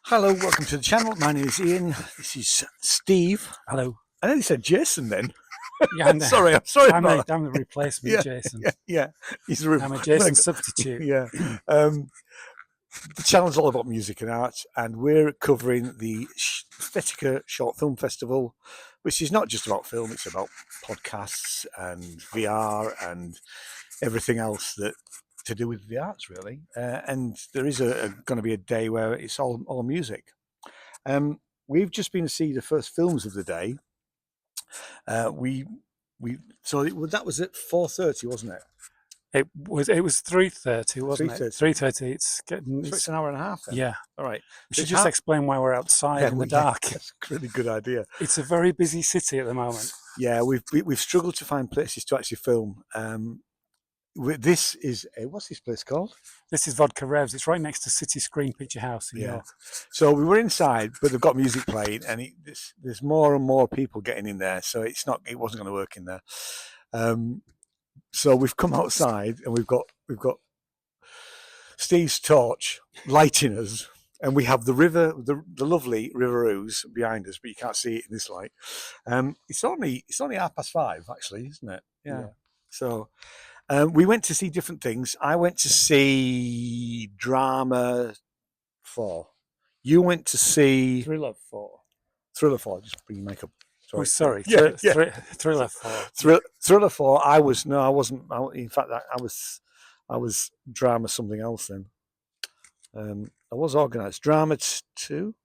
Hello, welcome to the channel. My name is Ian. This is Steve. Hello. I nearly said Jason then. Yeah, I'm sorry I'm about that. the replacement, Yeah, Jason. yeah. He's I'm a Jason substitute. Yeah. The channel's all about music and art, and we're covering the Aesthetica Short Film Festival, which is not just about film, it's about podcasts and VR and everything else that to do with the arts, really. And there is going to be a day where it's all music. We've just been to see the first films of the day. That was at 4:30, wasn't it? It was 3:30, wasn't it? 3:30. It's an hour and a half then. Yeah. All right. We should just explain why we're outside in the dark. That's a really good idea. It's a very busy city at the moment. Yeah, we've struggled to find places to actually film. This is what's this place called? This is Vodka Revs. It's right next to City Screen Picture House in York. So we were inside, but they've got music playing, and there's more and more people getting in there. So it wasn't going to work in there. So we've come outside, and we've got Steve's torch lighting us, and we have the river, the lovely River Ouse behind us, but you can't see it in this light. It's only 5:30 actually, isn't it? Yeah. So. We went to see different things. I went to see Drama 4. You went to see Thriller 4. Thriller 4. Just bring your makeup. Sorry. Thriller 4. Thriller 4. I wasn't. In fact, I was Drama something else then. I was organised. Drama 2.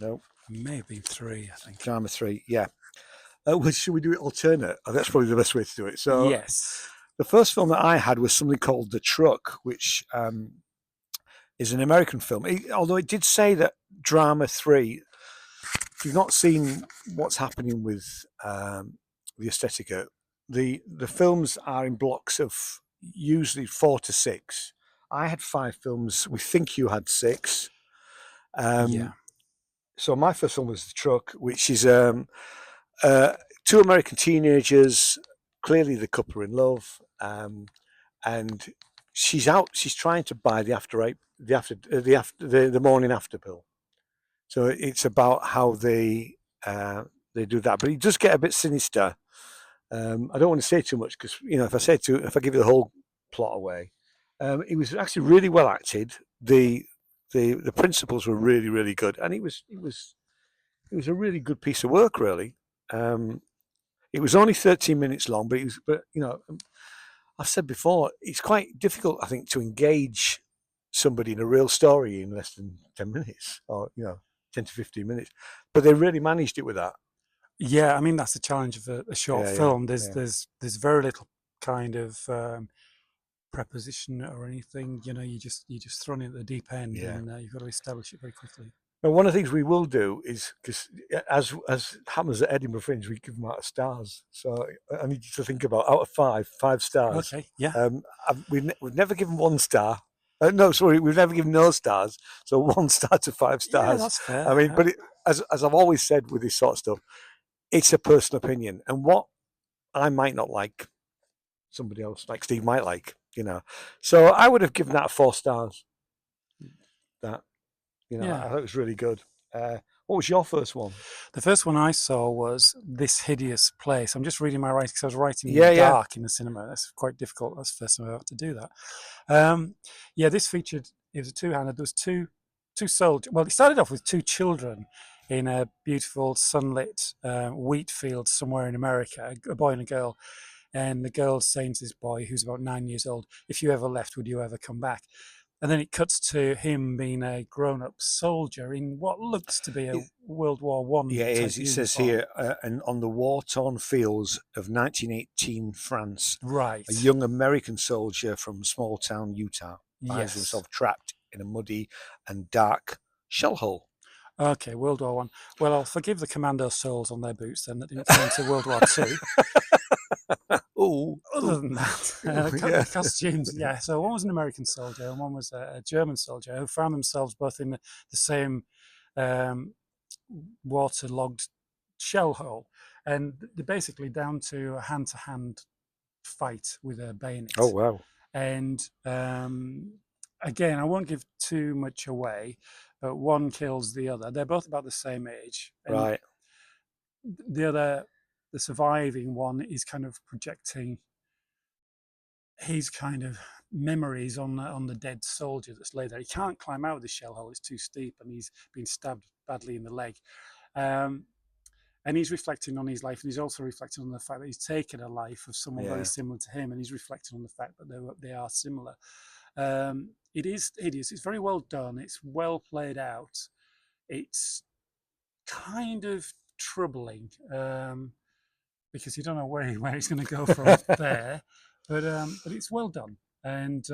No. Maybe 3. I think. Drama 3. Yeah. Should we do it alternate? That's probably the best way to do it. So yes. The first film that I had was something called The Truck, which is an American film. Although it did say that Drama 3, if you've not seen what's happening with the Aesthetica, the films are in blocks of usually 4 to 6. I had 5 films. We think you had 6. Yeah. So my first film was The Truck, which is 2 American teenagers. Clearly, the couple are in love, and she's trying to buy the morning after pill. So it's about how they do that, but it does get a bit sinister. I don't want to say too much because if I give you the whole plot away, it was actually really well acted. The principles were really, really good, and it was a really good piece of work, really. It was only 13 minutes long, but I've said before, it's quite difficult, I think, to engage somebody in a real story in less than 10 minutes or 10 to 15 minutes. But they really managed it with that. Yeah, I mean that's the challenge of a short film. There's very little kind of preposition or anything. You just thrown in at the deep end, and you've got to establish it very quickly. Now, one of the things we will do is, because as happens at Edinburgh Fringe, we give them out of stars. So I need you to think about out of 5 stars. Okay, yeah. We've never given 1 star. No, sorry, we've never given no stars. So 1 star to 5 stars. Yeah, that's fair. I mean, but as I've always said with this sort of stuff, it's a personal opinion, and what I might not like, somebody else like Steve might like. So I would have given that 4 stars. That. I thought it was really good. What was your first one? The first one I saw was This Hideous Place. I'm just reading my writing because I was writing in the dark in the cinema. That's quite difficult. That's the first time I had to do that. This featured, it was a two-hander. There was two soldiers. Well, it started off with 2 children in a beautiful sunlit wheat field somewhere in America, a boy and a girl. And the girl's saying to this boy, who's about 9 years old, if you ever left, would you ever come back? And then it cuts to him being a grown-up soldier in what looks to be a World War I. Yeah, it is. It says here, and on the war-torn fields of 1918 France, right, a young American soldier from small-town Utah finds himself trapped in a muddy and dark shell hole. Okay, World War I. Well, I'll forgive the commando soles on their boots then that didn't turn to World War II. Other than that, costumes, so one was an American soldier and one was a German soldier who found themselves both in the same waterlogged shell hole, and they're basically down to a hand-to-hand fight with a bayonet. Oh wow. And again, I won't give too much away, but one kills the other. They're both about the same age, and Right. the surviving one, is kind of projecting his kind of memories on the dead soldier that's laid there. He can't climb out of the shell hole; it's too steep, and he's been stabbed badly in the leg. And he's reflecting on his life, and he's also reflecting on the fact that he's taken a life of someone very similar to him, and he's reflecting on the fact that they are similar. It is hideous. It's very well done. It's well played out. It's kind of troubling, because you don't know where he's going to go from there, but it's well done, and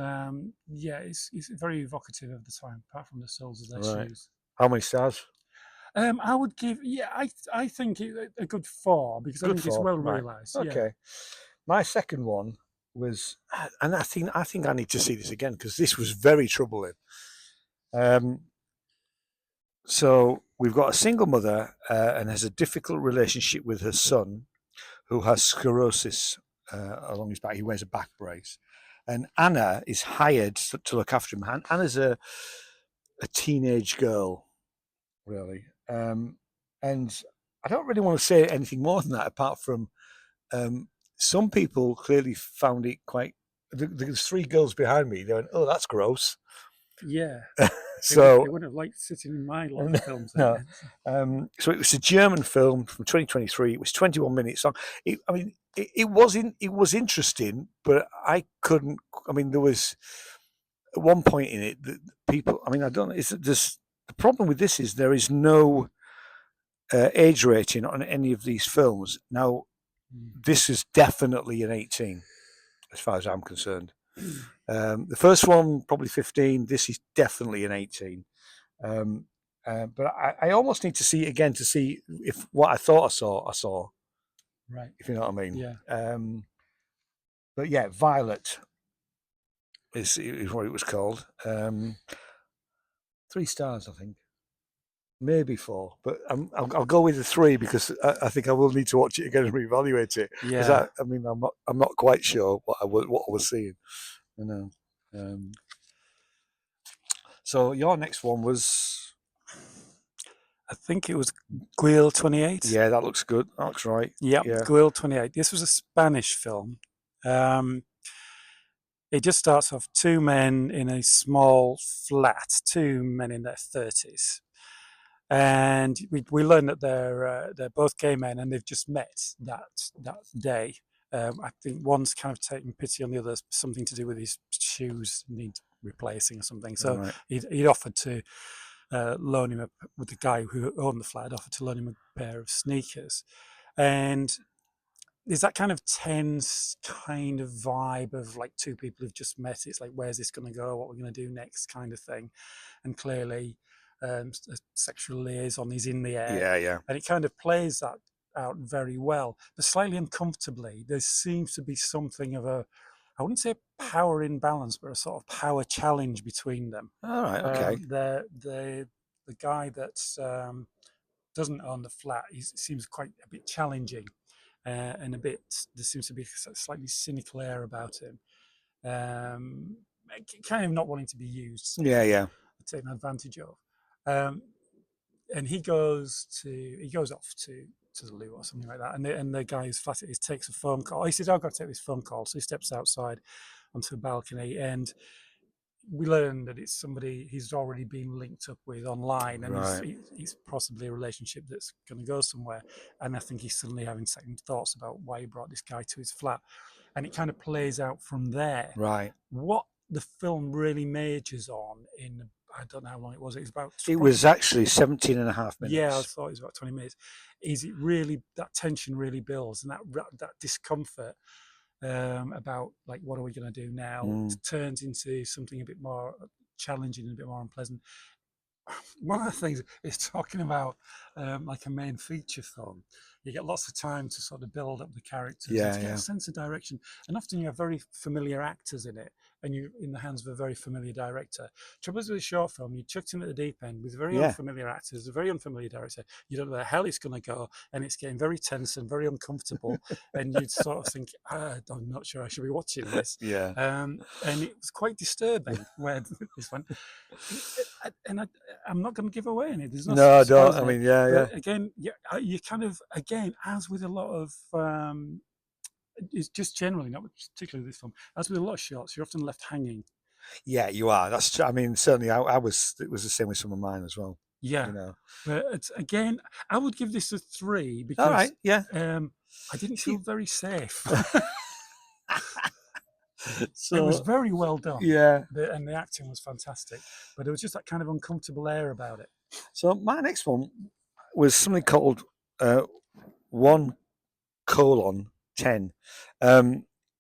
yeah, it's very evocative of the time. Apart from the soles of their shoes. How many stars? I would give, I think a good 4, because I think it's well realised. Okay. Yeah. My second one was, and I think I need to see this again because this was very troubling. So we've got a single mother and has a difficult relationship with her son, who has sclerosis along his back. He wears a back brace, and Anna is hired to look after him. Anna's a teenage girl, really, and I don't really want to say anything more than that, apart from some people clearly found it quite. There's 3 girls behind me. They went, "Oh, that's gross." Yeah. So they wouldn't have liked sitting in my lot of films. No. So it was a German film from 2023. It was 21 minutes long. It was interesting, but I couldn't. I mean, there was at one point in it that people. I mean, I don't know. The problem with this is there is no age rating on any of these films. Now, this is definitely an 18, as far as I'm concerned. The first one probably 15. This is definitely an 18. But I almost need to see it again to see if what I thought I saw. Right. If you know what I mean. Yeah. But yeah, Violet is what it was called. 3 stars, I think. Maybe 4, but I'll go with the 3 because I think I will need to watch it again and reevaluate it. Yeah. I mean, I'm not quite sure what I was seeing. You know. So your next one was, I think it was Guil 28. Yeah, that looks good. That looks right. Yeah, Guil 28. This was a Spanish film. It just starts off 2 men in a small flat, 2 men in their 30s. And we learn that they're both gay men, and they've just met that day. I think one's kind of taking pity on the other, something to do with his shoes need replacing or something. So he'd offered to loan him with the guy who owned the flat, offered to loan him a pair of sneakers. And there's that kind of tense kind of vibe of like 2 people who've just met. It's like, where's this going to go? What we're going to do next, kind of thing. And clearly, a sexual liaison is in the air. Yeah. And it kind of plays that out very well, but slightly uncomfortably. There seems to be something of a, I wouldn't say a power imbalance, but a sort of power challenge between them. All right. Okay. The guy that doesn't own the flat, he seems quite a bit challenging. And there seems to be a slightly cynical air about him, kind of not wanting to be used. Yeah. Taken advantage of, and he goes off to the loo or something like that, and the guy who's flat takes a phone call. He says, "I've got to take this phone call," so he steps outside onto a balcony, and we learn that it's somebody he's already been linked up with online, and he's possibly a relationship that's going to go somewhere. And I think he's suddenly having second thoughts about why he brought this guy to his flat, and it kind of plays out from there. Right. What the film really majors on in, I don't know how long it was. It was about. It was actually 17 and a half minutes. Yeah, I thought it was about 20 minutes. Is it really, that tension really builds, and that discomfort about like, what are we going to do now? Turns into something a bit more challenging and a bit more unpleasant. One of the things is talking about like a main feature film. you get lots of time to sort of build up the characters and Yeah, to get yeah. a sense of direction. And often you have very familiar actors in it, and you're in the hands of a very familiar director. Trouble is with a short film, you're chucked in at the deep end with very Yeah. unfamiliar actors, a very unfamiliar director. You don't know where the hell it's going to go, and it's getting very tense and very uncomfortable. And you'd sort of think, I'm not sure I should be watching this. Yeah. And it was quite disturbing where this one. I'm not going to give away any. There's no No, don't. spoilers I in it. mean, yeah, yeah. But again, you kind of, again, as with a lot of, it's just generally, not particularly this film, as with a lot of shots, you're often left hanging. Yeah, you are. That's. I mean, certainly, I was. It was the same with some of mine as well. Yeah. You know. But it's, again, I would give this a 3 All because right. Yeah. I didn't feel very safe. So it was very well done. Yeah. And the acting was fantastic. But it was just that kind of uncomfortable air about it. So my next one was something called 1:10.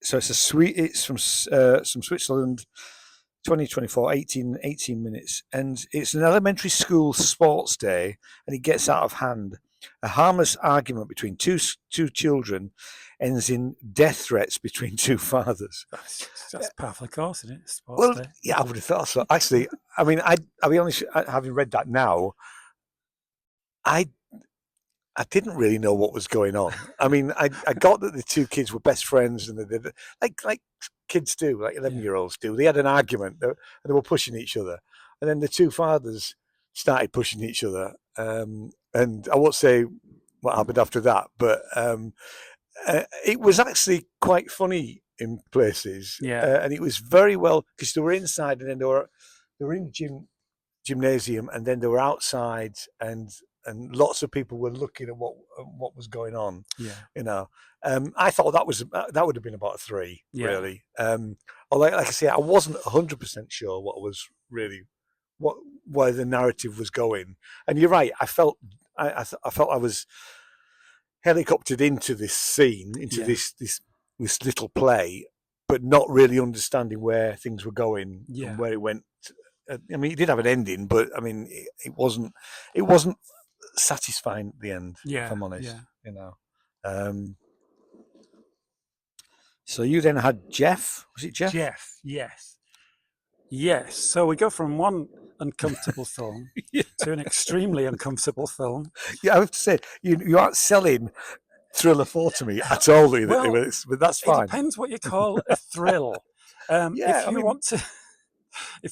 So it's from Switzerland, 2024, 18 minutes, and it's an elementary school sports day, and it gets out of hand. A harmless argument between two children ends in death threats between two fathers. That's par for the course, isn't it? Sports Well, day. yeah, I would have thought so. Actually, I mean, I'll be honest, having read that now, I didn't really know what was going on. I mean, I got that the two kids were best friends, and they did like kids do, like 11-year-olds do. They had an argument, and they were pushing each other, and then the two fathers started pushing each other. And I won't say what happened after that, but it was actually quite funny in places. Yeah. And it was very well, because they were inside, and then they were in gymnasium, and then they were outside, and lots of people were looking at what was going on. Yeah. You know, I thought that would have been about a 3, really. Although, like I say, I wasn't 100% sure what was really where the narrative was going. And you're right. I felt I was helicoptered into this scene, into this little play, but not really understanding where things were going and where it went. I mean, it did have an ending, but I mean, it wasn't satisfying at the end. Yeah, if I'm honest, yeah. you know. So you then had Jeff. Was it Jeff? Jeff, yes. Yes. So we go from one uncomfortable film to an extremely uncomfortable film. Yeah, I have to say, you aren't selling Thriller 4 to me at all, well, but that's fine. It depends what you call a thrill. If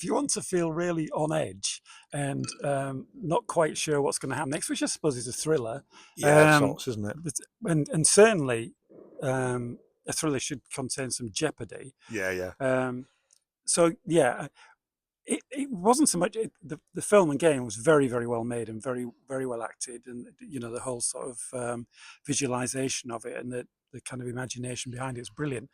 you want to feel really on edge and not quite sure what's going to happen next, which I suppose is a thriller. Yeah, sorts, isn't it? And certainly a thriller should contain some jeopardy. Yeah. So yeah, it wasn't so much the film and game was very, very well made and very, very well acted, and you know, the whole sort of visualization of it and the kind of imagination behind it is brilliant.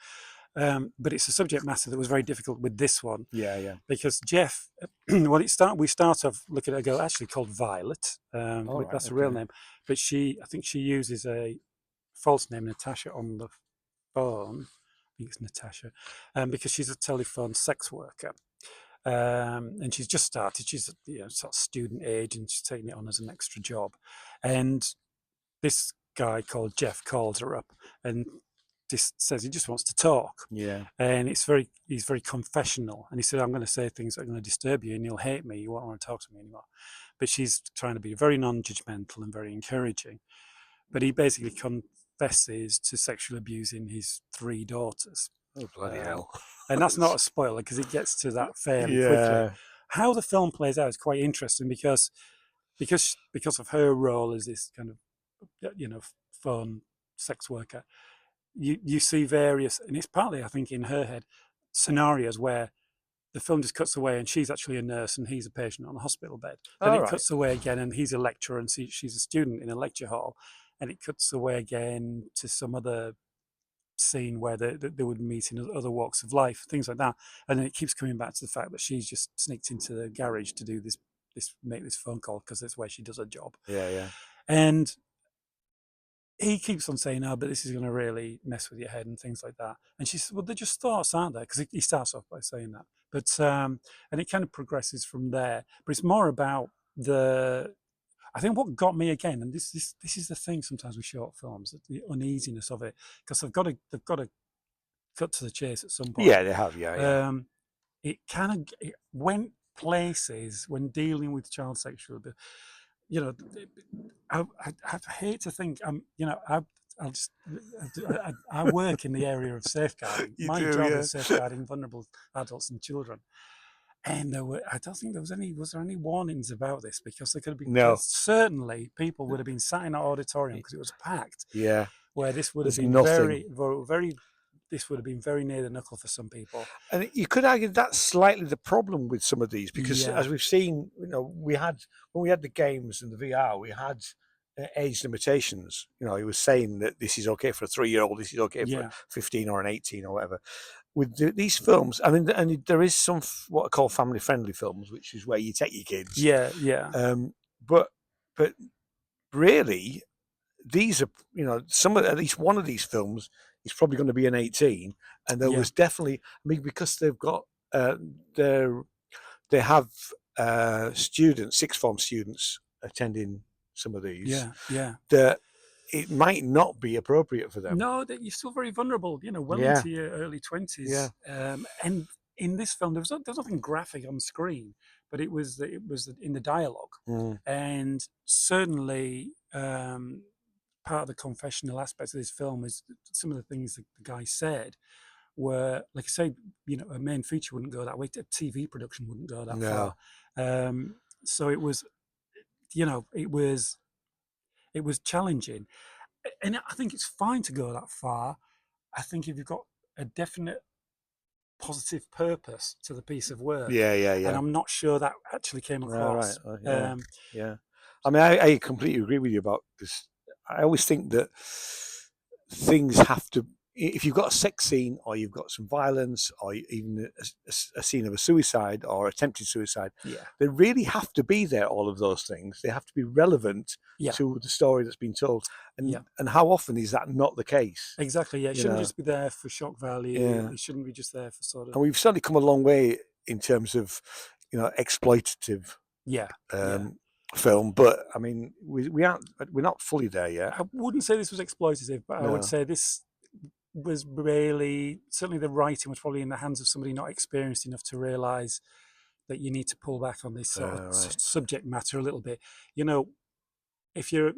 But it's a subject matter that was very difficult with this one. Yeah. Because Jeff, well, we start off looking at a girl actually called Violet. That's a real name, but I think she uses a false name, Natasha, on the phone. I think it's Natasha, because she's a telephone sex worker. And she's just started. She's sort of student age, and she's taking it on as an extra job. And this guy called Jeff calls her up and just says he just wants to talk. Yeah. And he's very confessional. And he said, I'm going to say things that are going to disturb you, and you'll hate me. You won't want to talk to me anymore. But she's trying to be very non-judgmental and very encouraging. But he basically confesses to sexually abusing his 3 daughters. Oh, bloody hell. And that's not a spoiler because it gets to that fairly quickly. How the film plays out is quite interesting because of her role as this kind of phone sex worker. You see various, and it's partly, I think, in her head, scenarios where the film just cuts away and she's actually a nurse and he's a patient on a hospital bed. Then it cuts away again and he's a lecturer and she's a student in a lecture hall, and it cuts away again to some other scene where they would meet in other walks of life, things like that. And then it keeps coming back to the fact that she's just sneaked into the garage to do make this phone call because that's where she does her job. Yeah. And he keeps on saying, "Oh, but this is going to really mess with your head," and things like that. And she said, "Well, they're just thoughts, aren't they?" Because he starts off by saying that. But and it kind of progresses from there. But it's more about I think what got me again, and this is the thing sometimes with short films, the uneasiness of it, because they've got to cut to the chase at some point. Yeah, they have. Yeah. It kind of went places when dealing with child sexual abuse. You know, I hate to think, you know, I work in the area of safeguarding. You My do, job yeah. is safeguarding vulnerable adults and children. And I don't think was there any warnings about this, because there could have been, No. certainly people would have been sat in an auditorium, because it was packed. Yeah. Where this would have There's been nothing. this would have been very near the knuckle for some people. And you could argue that's slightly the problem with some of these, because Yeah. as we've seen, you know, when we had the games and the VR, we had age limitations. You know, he was saying that this is okay for a 3-year-old, this is okay for a 15 or an 18 or whatever. With these films, I mean, and there is some what I call family-friendly films, which is where you take your kids. Yeah. But really, these are, you know, at least one of these films is probably going to be an 18, and there was definitely, I mean, because they've got they have students, sixth form students attending some of these. Yeah. That it might not be appropriate for them. No, that you're still very vulnerable. You know, well into your early 20s. Yeah. And in this film, there was nothing graphic on screen, but it was in the dialogue, and certainly. Part of the confessional aspects of this film is some of the things that the guy said were, like I say, you know, a main feature wouldn't go that way, a TV production wouldn't go that far. So it was, you know, it was challenging, and I think it's fine to go that far. I think if you've got a definite positive purpose to the piece of work, and I'm not sure that actually came across. Yeah. I mean, I completely agree with you about this. I always think that things have to, if you've got a sex scene, or you've got some violence, or even a scene of a suicide or attempted suicide, they really have to be there, all of those things. They have to be relevant to the story that's been told. And how often is that not the case? Exactly, yeah. It shouldn't just be there for shock value. Yeah. It shouldn't be just there for sort of... And we've certainly come a long way in terms of, you know, exploitative film, but I mean, we're not fully there yet. I wouldn't say this was exploitative, but I would say this was really, certainly the writing was probably in the hands of somebody not experienced enough to realise that you need to pull back on this sort of subject matter a little bit. You know, if you're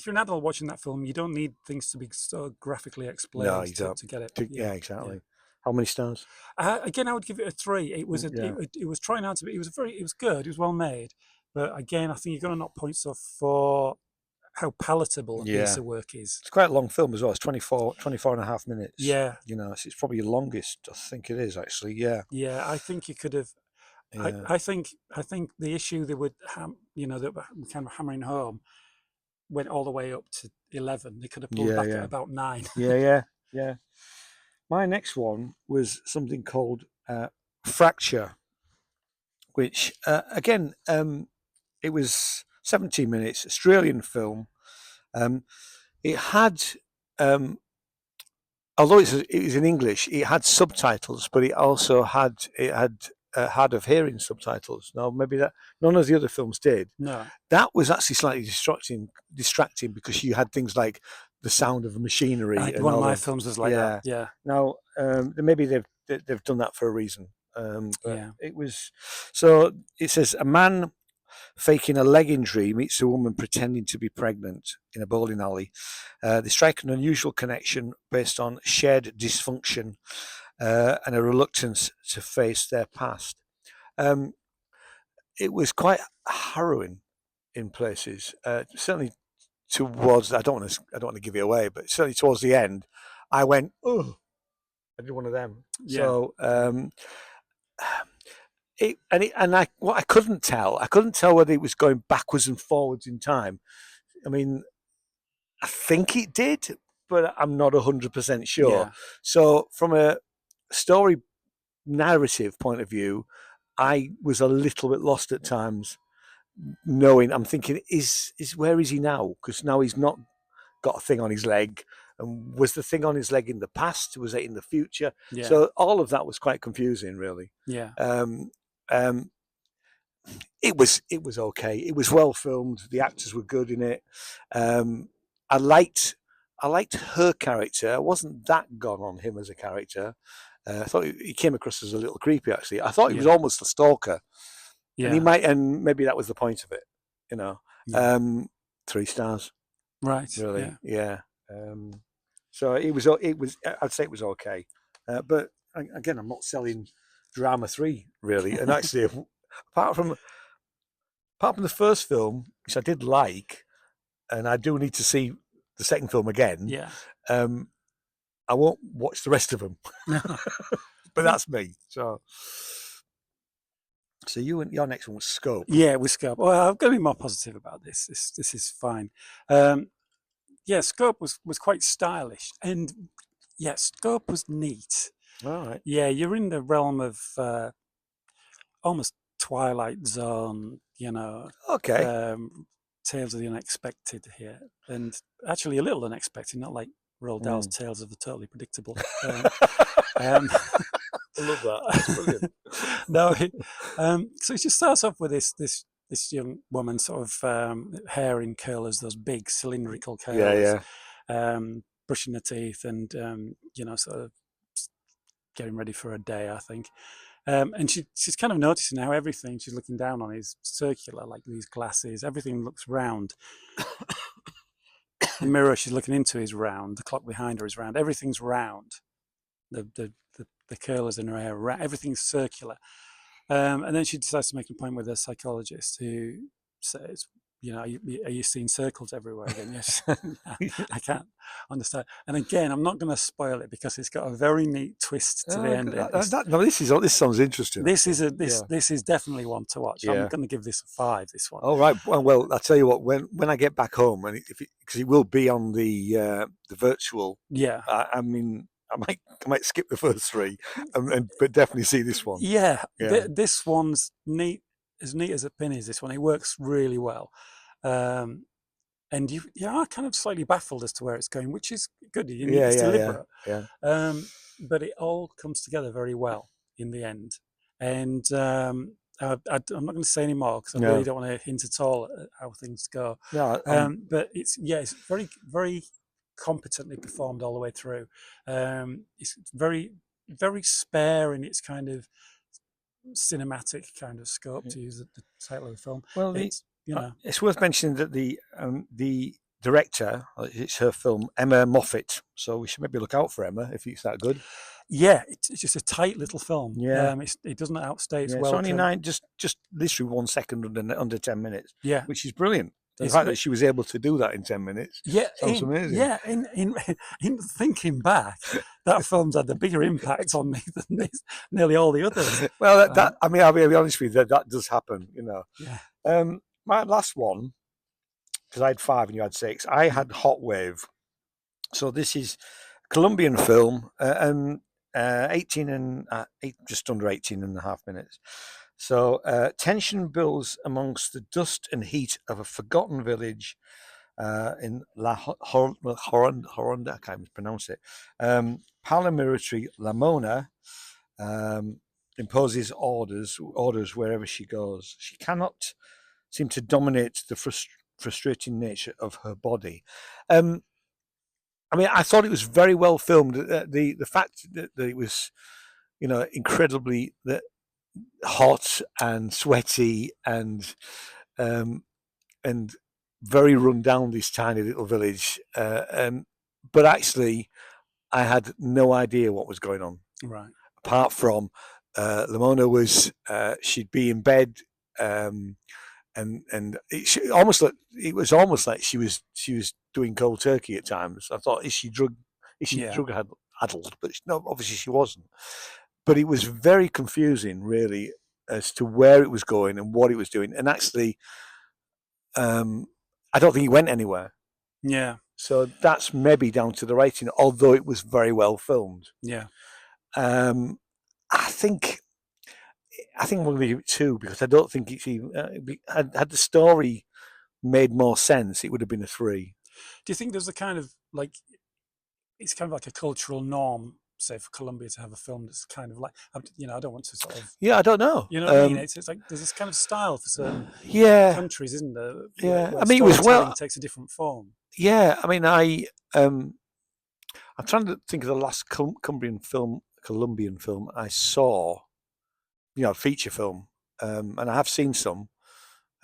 an adult watching that film, you don't need things to be so graphically explained to get it. Yeah, exactly. How many stars? Again, I would give it a 3. It was it was trying out to be. It was good. It was well made. But again, I think you're going to knock points off for how palatable a piece of work is. It's quite a long film as well. It's 24 and a half minutes. Yeah. You know, it's probably the longest. I think it is, actually. Yeah. Yeah, I think you could have. Yeah. I think the issue they would, that were kind of hammering home, went all the way up to 11. They could have pulled back at about 9. Yeah. My next one was something called Fracture, which again, it was 17 minutes, Australian film. It had, although it was in English, it had subtitles, but it also had hard of hearing subtitles. Now, maybe that none of the other films did. No, that was actually slightly distracting because you had things like the sound of machinery. One of my films was like that. Yeah. Now, maybe they've done that for a reason. It was, so it says a man faking a leg injury meets a woman pretending to be pregnant in a bowling alley. They strike an unusual connection based on shared dysfunction and a reluctance to face their past. It was quite harrowing in places. Certainly towards, I don't want to give it away, but certainly towards the end, I went, oh, I did one of them. Yeah. So I couldn't tell whether it was going backwards and forwards in time. I mean, I think it did, but I'm not 100% sure. Yeah. So from a story narrative point of view, I was a little bit lost at times, I'm thinking, where is he now? Because now he's not got a thing on his leg. And was the thing on his leg in the past? Was it in the future? Yeah. So all of that was quite confusing, really. Yeah. it was okay. It was well filmed. The actors were good in it. I liked her character. I wasn't that gone on him as a character. I thought he came across as a little creepy. Actually, I thought he was Yeah. almost a stalker, and he Yeah. might, and maybe that was the point of it. You know, Yeah. 3 stars. Right. Really, Yeah. so it was. I'd say it was okay, but again, I'm not selling drama 3 really. And actually, apart from the first film, which I did like, and I do need to see the second film again. Yeah. I won't watch the rest of them. No. But that's me. So your next one was Scope. Yeah, with Scope. Well, I'm going to be more positive about this. This is fine. Yeah, Scope was quite stylish, and yeah, Scope was neat. All right. Yeah, you're in the realm of almost Twilight Zone, Okay. Tales of the Unexpected here, and actually a little unexpected, not like Roald Dahl's Tales of the Totally Predictable. I love that. That's brilliant. No, so it just starts off with this young woman, sort of hair in curlers, those big cylindrical curlers, brushing her teeth, and sort of getting ready for a day, I think. And she's kind of noticing how everything she's looking down on is circular, like these glasses. Everything looks round. The mirror she's looking into is round. The clock behind her is round. Everything's round. The curlers in her hair, everything's circular. And then she decides to make an appointment with a psychologist who says, are you seeing circles everywhere again? Yes. I can't understand. And again, I'm not going to spoil it because it's got a very neat twist to the end. This sounds interesting. This is definitely one to watch. Yeah. I'm going to give this a 5. This one. Oh right. Well, I'll tell you what. When I get back home, and because it will be on the virtual. Yeah. I mean, I might skip the first 3, but definitely see this one. Yeah. This one's neat, as neat as a pin is. This one, it works really well, and you are kind of slightly baffled as to where it's going, which is good. It's deliberate. Yeah. But it all comes together very well in the end. And I'm not going to say any more because I really don't want to hint at all at how things go. No, but it's very, very competently performed all the way through. It's very, very spare in its kind of cinematic kind of scope, to use the title of the film. Well, it's worth mentioning that the director, it's her film, Emma Moffat, so we should maybe look out for Emma if it's that good. Yeah, it's just a tight little film. Yeah, it doesn't outstay its welcome. It's only 9, just literally 1 second under 10 minutes. Yeah, which is brilliant. The fact that she was able to do that in 10 minutes, sounds amazing. Yeah, in thinking back, that film's had a bigger impact on me than nearly all the others. Well, I mean, I'll be honest with you, that does happen, Yeah. My last one, because I had 5 and you had 6, I had Hot Wave. So this is a Colombian film, 18 and just under 18 and a half minutes. So tension builds amongst the dust and heat of a forgotten village in La Horonda, I can't even pronounce it. Paramilitary Lamona imposes orders wherever she goes. She cannot seem to dominate the frustrating nature of her body. I mean, I thought it was very well filmed. The fact that it was, incredibly hot and sweaty and very run down, this tiny little village. But actually, I had no idea what was going on. Right. Apart from Lamona was, she'd be in bed, and it was almost like she was doing cold turkey at times. I thought, is she drug addled? But no, obviously she wasn't. But it was very confusing, really, as to where it was going and what it was doing. And actually, I don't think it went anywhere. Yeah. So that's maybe down to the writing, although it was very well filmed. Yeah. I think I'm going to give it 2 because I don't think it's even. Had the story made more sense, it would have been a 3. Do you think there's a kind of it's kind of like a cultural norm say, for Columbia to have a film that's kind of like, you know, I don't want to sort of, Yeah, I don't know. you know what I mean? It's like there's this kind of style for certain Yeah, countries, isn't there? yeah. Where I mean, it was storytelling takes a different form. Yeah, I mean, I'm trying to think of the last Colombian film I saw. You know, feature film, and I have seen some,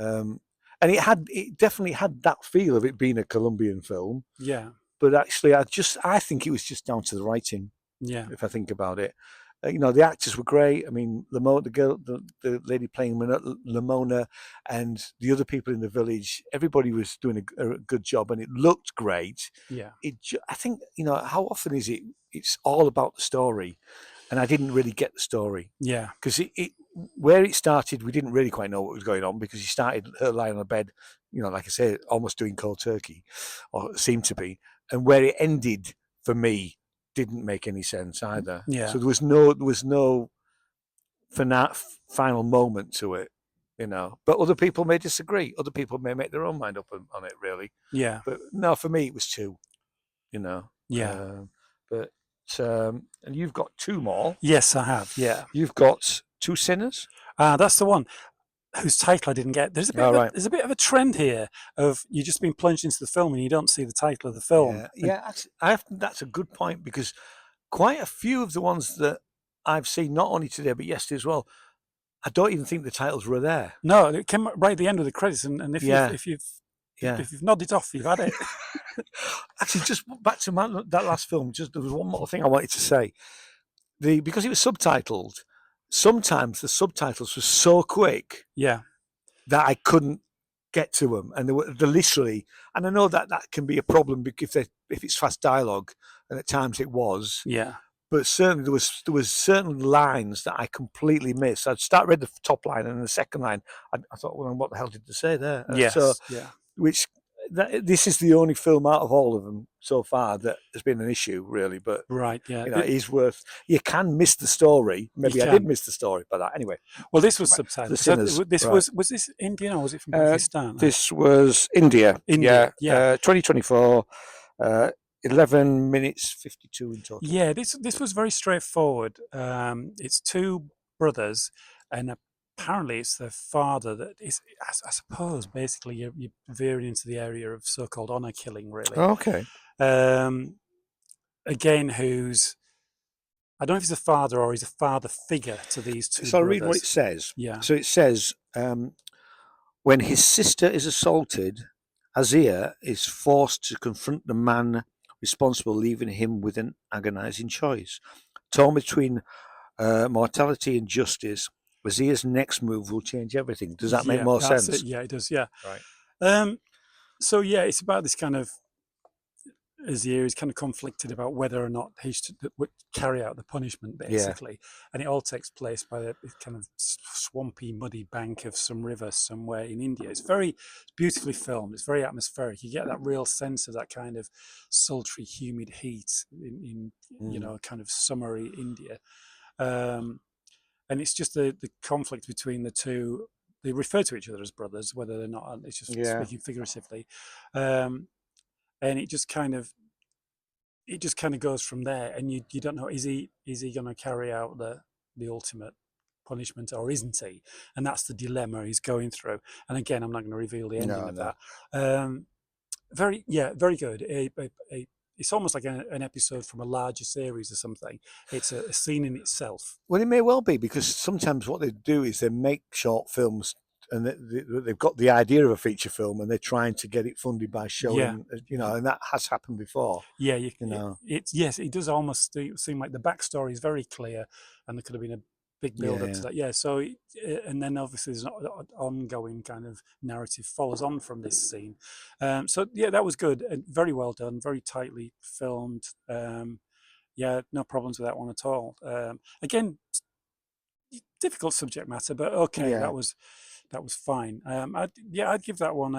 and it definitely had that feel of it being a Colombian film. Yeah. But actually, I think it was just down to the writing. Yeah. If I think about it, you know, the actors were great. I mean, the lady playing Lamona, and the other people in the village, everybody was doing a good job, and it looked great. Yeah. I think, you know, how often is it? It's all about the story, and I didn't really get the story. Yeah. Because where it started, we didn't really quite know what was going on, because he started her lying on a bed, you know, like I say, almost doing cold turkey, or seemed to be, and where it ended for me didn't make any sense either. Yeah. So there was no final moment to it, you know. But other people may disagree. Other people may make their own mind up on it, really. Yeah. But no, for me it was two, you know. Yeah. But and you've got two more. Yes, I have. Yeah. You've got Two Sinners. That's the one whose title I didn't get. There's a bit of a trend here of you just being plunged into the film and you don't see the title of the film. Yeah, that's a good point, because quite a few of the ones that I've seen, not only today but yesterday as well, I don't even think the titles were there. No, it came right at the end of the credits, and if you've nodded off, you've had it. Actually, just back to that last film, there was one more thing I wanted to say. Because it was subtitled, sometimes the subtitles were so quick, yeah, that I couldn't get to them, and they're literally. And I know that can be a problem, because if it's fast dialogue, and at times it was. Yeah. But certainly there was certain lines that I completely missed. I'd read the top line, and the second line, I thought, well, what the hell did they say there? Yes. So, yeah. This is the only film out of all of them so far that has been an issue, really. But right, yeah, you know, it is worth. You can miss the story. Maybe I did miss the story, but anyway. Well, this was subtitled. Was this Indian or was it from Pakistan? This was India. Yeah. 2024. 11 minutes 52 in total. Yeah, this was very straightforward. It's two brothers, and apparently it's their father that is, I suppose, basically you're veering into the area of so-called honor killing, really. Okay. Again, I don't know if he's a father or he's a father figure to these two So brothers. I'll read what it says. Yeah. So it says, when his sister is assaulted, Azir is forced to confront the man responsible, leaving him with an agonizing choice. Torn between mortality and justice, Azir's next move will change everything. Does that make more sense? It. Yeah, it does. Yeah. Right. So yeah, it's about this kind of Azir is kind of conflicted about whether or not he should carry out the punishment, basically. And it all takes place by the kind of swampy, muddy bank of some river somewhere in India. It's beautifully filmed. It's very atmospheric. You get that real sense of that kind of sultry, humid heat in you know, kind of summery India. And it's just the conflict between the two. They refer to each other as brothers, whether they're not. It's just speaking figuratively. And it just kind of goes from there, and you don't know, is he going to carry out the ultimate punishment or isn't he? And that's the dilemma he's going through. And again, I'm not going to reveal the ending of that. Very good. It's almost like an episode from a larger series or something. It's a scene in itself. Well, it may well be, because sometimes what they do is they make short films, and they've got the idea of a feature film, and they're trying to get it funded by showing, you know, and that has happened before. Yeah, you know. It does almost seem like the backstory is very clear, and there could have been a big build up to that. Yeah, so and then obviously there's an ongoing kind of narrative follows on from this scene. So yeah, that was good and very well done, very tightly filmed. Yeah, no problems with that one at all. Again, difficult subject matter, but okay, that was fine. I'd give that one.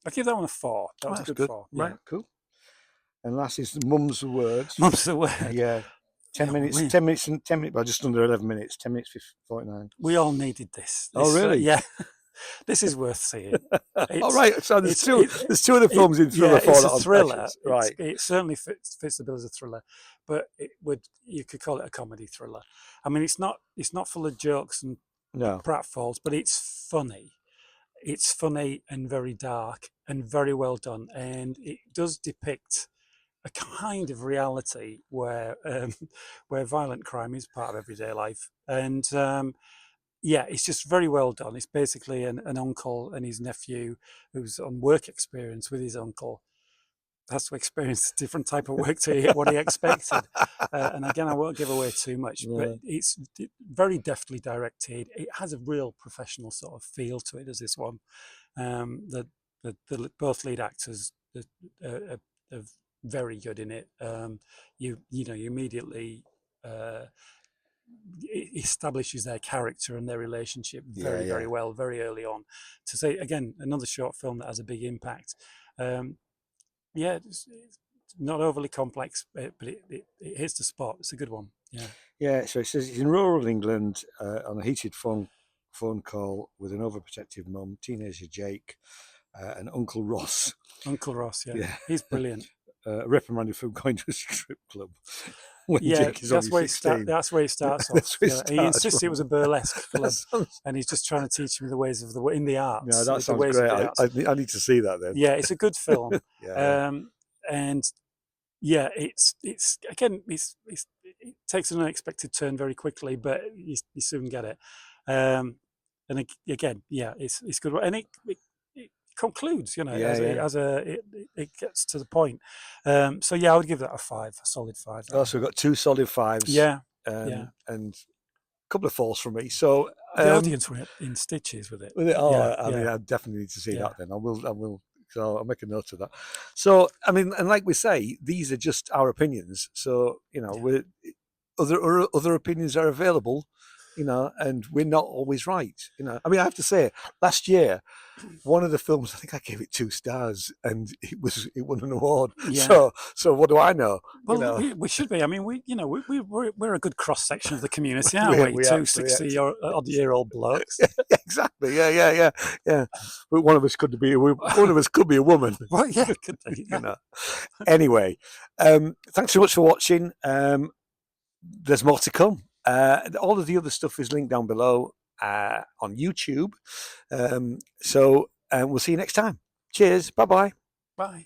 I'd give that one a 4. That was a good 4. Yeah. Right, cool. And last is Mum's the Words. Mum's the Word. Yeah. 10 minutes, 10 minutes, well, just under 11 minutes, 10 minutes 49. We all needed this. Oh, really? Yeah. This is worth seeing. All right, so there's two of the films in thriller yeah, it's format a on thriller. Specials. Right. It certainly fits the bill as a thriller, but you could call it a comedy thriller. I mean, it's not full of jokes and No. pratfalls, but it's funny. It's funny and very dark and very well done, and it does depict a kind of reality where violent crime is part of everyday life, and yeah, it's just very well done. It's basically an uncle and his nephew who's on work experience with his uncle, has to experience a different type of work to what he expected. And again, I won't give away too much, but it's very deftly directed. It has a real professional sort of feel to it, as this one. The both lead actors are very good in it. You immediately it establishes their character and their relationship very well, very early on. To say again, another short film that has a big impact. Yeah, it's not overly complex, but it hits the spot. It's a good one. Yeah. Yeah. So it says it's in rural England on a heated phone call with an overprotective mum, teenager Jake, and Uncle Ross. Uncle Ross, yeah. He's brilliant. Reprimanded for going to a strip club. That's where he starts off. He insists it was a burlesque club, and he's just trying to teach him the ways of in the arts. Yeah, that sounds great. I need to see that then. Yeah, it's a good film. And yeah, it's again, it takes an unexpected turn very quickly, but you soon get it. And again, yeah, it's good, and it concludes, it gets to the point. So yeah, I would give that a solid 5. So we've got 2 solid 5s. Yeah. And a couple of 4s from me. So the audience were in stitches with it. I mean, I definitely need to see that then. I will. So I'll make a note of that. So I mean, and like we say, these are just our opinions. So we're other opinions are available. And we're not always right. I mean, I have to say, last year, one of the films, I think I gave it 2 stars, and it won an award. Yeah. So what do I know? Well, we should be. I mean, we're a good cross section of the community, aren't we? 2 60-odd-year-old blokes. Exactly. Yeah. But one of us could be a woman. Well, yeah, it could be. Anyway, thanks so much for watching. There's more to come. All of the other stuff is linked down below on YouTube. So we'll see you next time. Cheers. Bye-bye. Bye.